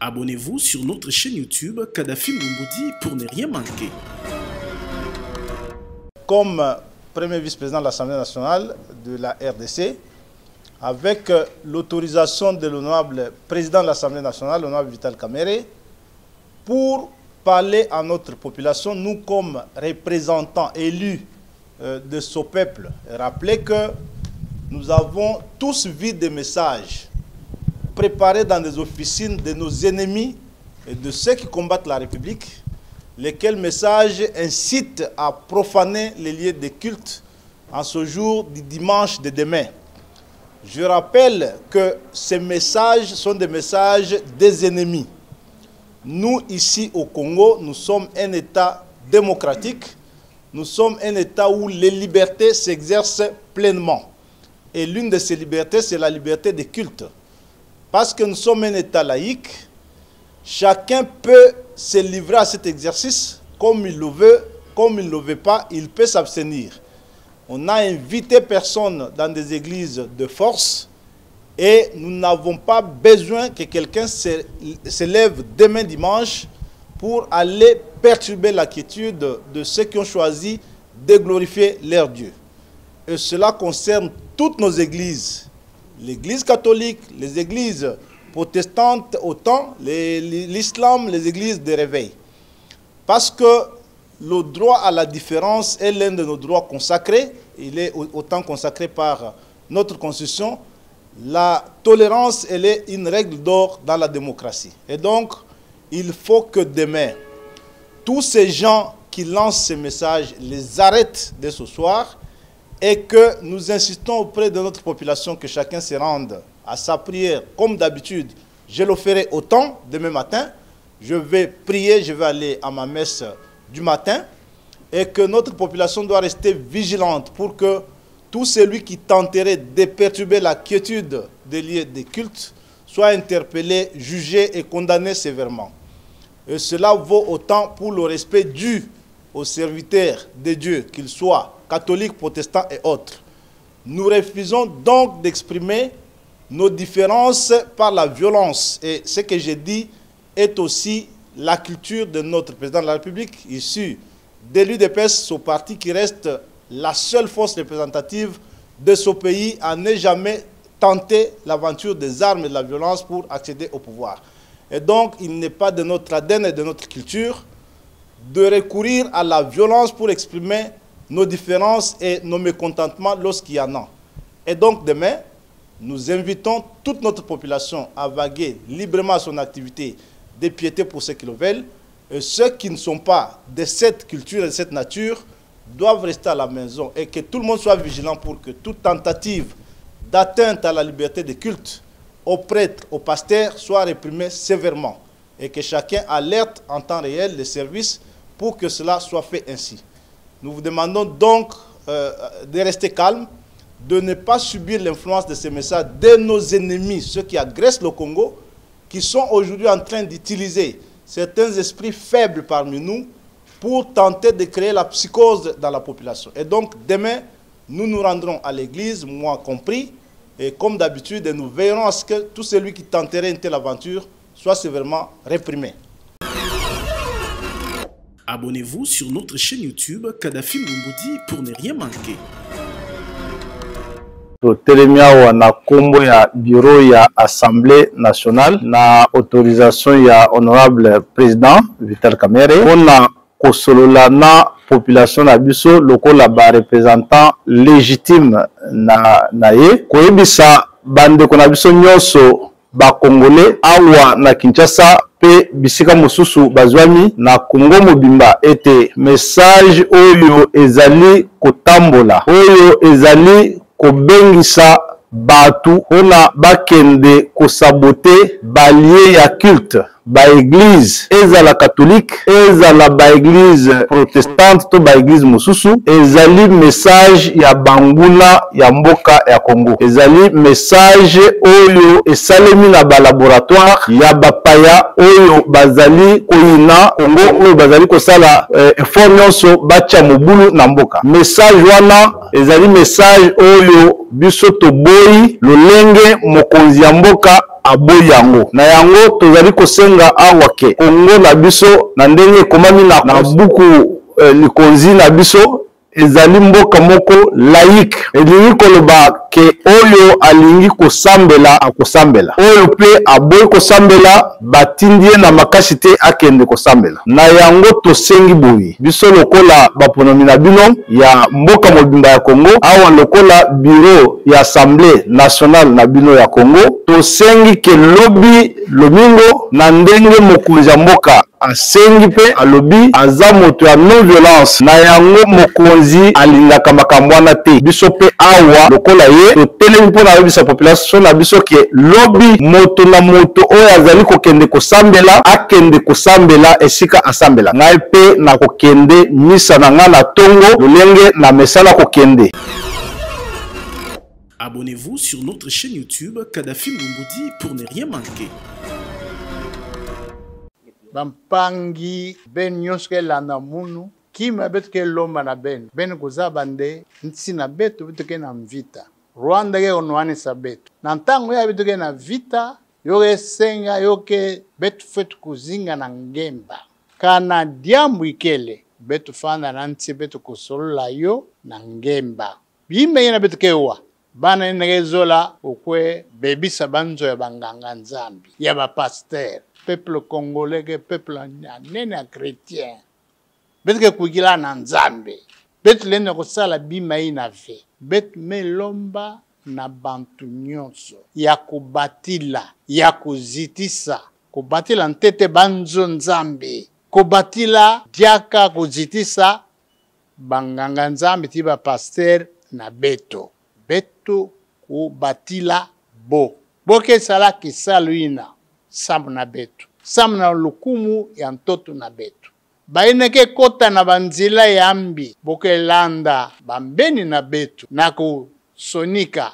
Abonnez-vous sur notre chaîne YouTube Kadhafi Moumoudi pour ne rien manquer. Comme premier vice-président de l'Assemblée nationale de la RDC, avec l'autorisation de l'honorable président de l'Assemblée nationale, l'honorable Vital Kamerhe, pour parler à notre population, nous comme représentants élus de ce peuple, rappeler que nous avons tous vu des messages préparés dans des officines de nos ennemis et de ceux qui combattent la République, lesquels messages incitent à profaner les lieux de culte en ce jour du dimanche de demain. Je rappelle que ces messages sont des messages des ennemis. Nous, ici au Congo, nous sommes un État démocratique. Nous sommes un État où les libertés s'exercent pleinement. Et l'une de ces libertés, c'est la liberté de culte. Parce que nous sommes un État laïque, chacun peut se livrer à cet exercice comme il le veut, comme il ne le veut pas, il peut s'abstenir. On n'a invité personne dans des églises de force et nous n'avons pas besoin que quelqu'un se lève demain dimanche pour aller perturber la quiétude de ceux qui ont choisi de glorifier leur Dieu. Et cela concerne toutes nos églises, l'église catholique, les églises protestantes autant, l'islam, les églises de réveil. Parce que le droit à la différence est l'un de nos droits consacrés, il est autant consacré par notre constitution. La tolérance, elle est une règle d'or dans la démocratie. Et donc, il faut que demain, tous ces gens qui lancent ces messages les arrêtent dès ce soir et que nous insistons auprès de notre population que chacun se rende à sa prière. Comme d'habitude, je le ferai autant demain matin. Je vais prier, je vais aller à ma messe du matin et que notre population doit rester vigilante pour que tout celui qui tenterait de perturber la quiétude des lieux de culte soit interpellé, jugé et condamné sévèrement. Et cela vaut autant pour le respect dû aux serviteurs de Dieu, qu'ils soient catholiques, protestants et autres. Nous refusons donc d'exprimer nos différences par la violence. Et ce que j'ai dit est aussi la culture de notre président de la République, issu de l'UDPS, ce parti qui reste la seule force représentative de ce pays à ne jamais tenter l'aventure des armes et de la violence pour accéder au pouvoir. Et donc, il n'est pas de notre ADN et de notre culture de recourir à la violence pour exprimer nos différences et nos mécontentements lorsqu'il y en a. Et donc, demain, nous invitons toute notre population à vaguer librement à son activité de piété pour ceux qui le veulent. Et ceux qui ne sont pas de cette culture et de cette nature doivent rester à la maison et que tout le monde soit vigilant pour que toute tentative d'atteinte à la liberté de culte aux prêtres, aux pasteurs soit réprimée sévèrement et que chacun alerte en temps réel les services pour que cela soit fait ainsi. Nous vous demandons donc de rester calme, de ne pas subir l'influence de ces messages de nos ennemis, ceux qui agressent le Congo, qui sont aujourd'hui en train d'utiliser certains esprits faibles parmi nous pour tenter de créer la psychose dans la population. Et donc, demain, nous nous rendrons à l'église, moi compris, et comme d'habitude, nous veillerons à ce que tout celui qui tenterait une telle aventure soit sévèrement réprimé. Abonnez-vous sur notre chaîne YouTube Kadhafi Moumoudi pour ne rien manquer. Totelemia na kombo ya bureau ya Assemblée nationale na autorisation ya honorable président Vital Kamerhe on kosolola na population na biso lokola ba représentant légitime na ye koyebisa bandeko na biso nyonso ba congolais awa na Kinshasa pe bisika mosusu bazwami na Congo mobimba ete message oyo ezali kotambola oyo ezali kobengisa batu ona bakende kosabote balie ya culte ba église ezala catholique ezala ba église protestante to ba église mosusu ezali message ya banguna ya mboka ya Congo ezali message oyo esalemi na ba laboratoire ya bapaya oyo bazali koyina Congo oyo bazali kosala effort nyonso bacha mobulu na mboka message wana ezali message oyo biso toboyi lolenge mokonzi ya mboka aboyi yango na yango tozali kosenga awa ke Congo na biso na ndenge ekomami na buku likonzi na biso ezali mboka moko laïque elingi koloba ke oyo alingi kosambela akosambela oyo pe aboyi kosambela batindie na makasi te akende kosambela na yango tosengi boyi biso lokola baponomi na bino ya mboka mobimba ya Congo awa lokola bureau ya assemblée nationale na bino ya Congo tosengi ke lobi lomingo na ndenge mokonzi ya mboka asengi pe alobi aza moto ya non violence na yango mokonzi alingaka makambo wana te biso pe awa lokola ye totelemi mpo na yebisa population na biso ke lobi moto na moto oyo azali kokende kosambela akende kosambela esika asambela ngai pe na kokende misa na nga na tongo lolenge na mesala kokende. Abonnez-vous sur notre chaîne YouTube Kadhafi Moumoudi pour ne rien manquer. Bampangi ben nyoske landa munu kima betke lomba na ben kuza bande ntsi na betu bitke na mvita Rwanda ke onwani sa betu na ntango ya bitke na vita yoke senga yoke betu fetu kuzinga na ngemba kana diambu ikele betu fanda na ntsi betu kusolola yo na ngemba bime yena betke wa bana negezola okwe bebisa banzo ya banganga nzambi ya ba pasteur peuple congolais que peuple nena chrétien betke kugila na nzambe bet lene ko sala bima ina ve bet melomba na bantu nyonso ya kubatila ya kuzitisa kubatila ntete banzo nzambe kubatila diaka kuzitisa banganga nzambe tiba pasteur na beto kubatila boke sala kisaluina sam na betu sam na lukumu ya ntoto na betu baineke kota na banzila yambi boke landa bambeni na betu na kusonika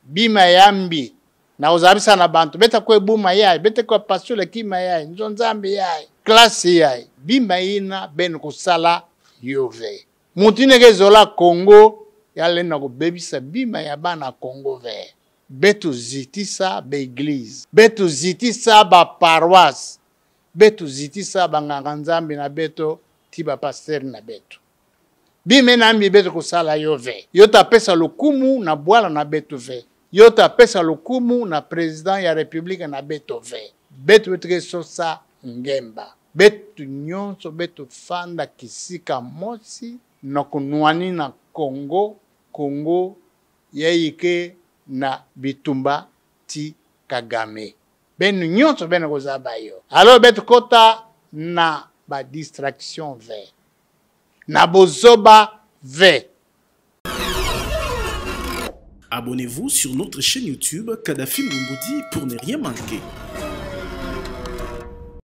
bima yambi na uzabisa na bantu beta kwe buma yai beta kwa pasule kima yai nzonzambi yai klasi yai bima ina ben kusala yove mutineke zola Congo yale na kubebisa bima ya bana Congo ve betu zitisa ba église betu zitisa ba paroisse betu zitisa banganga nzambi na beto tiba pasteur na betu bime na mbi betu kusala yo ve yo tapesa lukumu na bwala na betu ve yo tapesa lukumu na president ya republique na beto ve betu betu sosa ngemba betu nyonso betu fanda kisika mosi na kunwani na Congo yaike na bitumba ti Kagame ben nyonso ben kozaba yo alors betu kota na ba distraction ve na bozoba ve. Abonnez-vous sur notre chaîne YouTube Kadhafi Moumoudi pour ne rien manquer.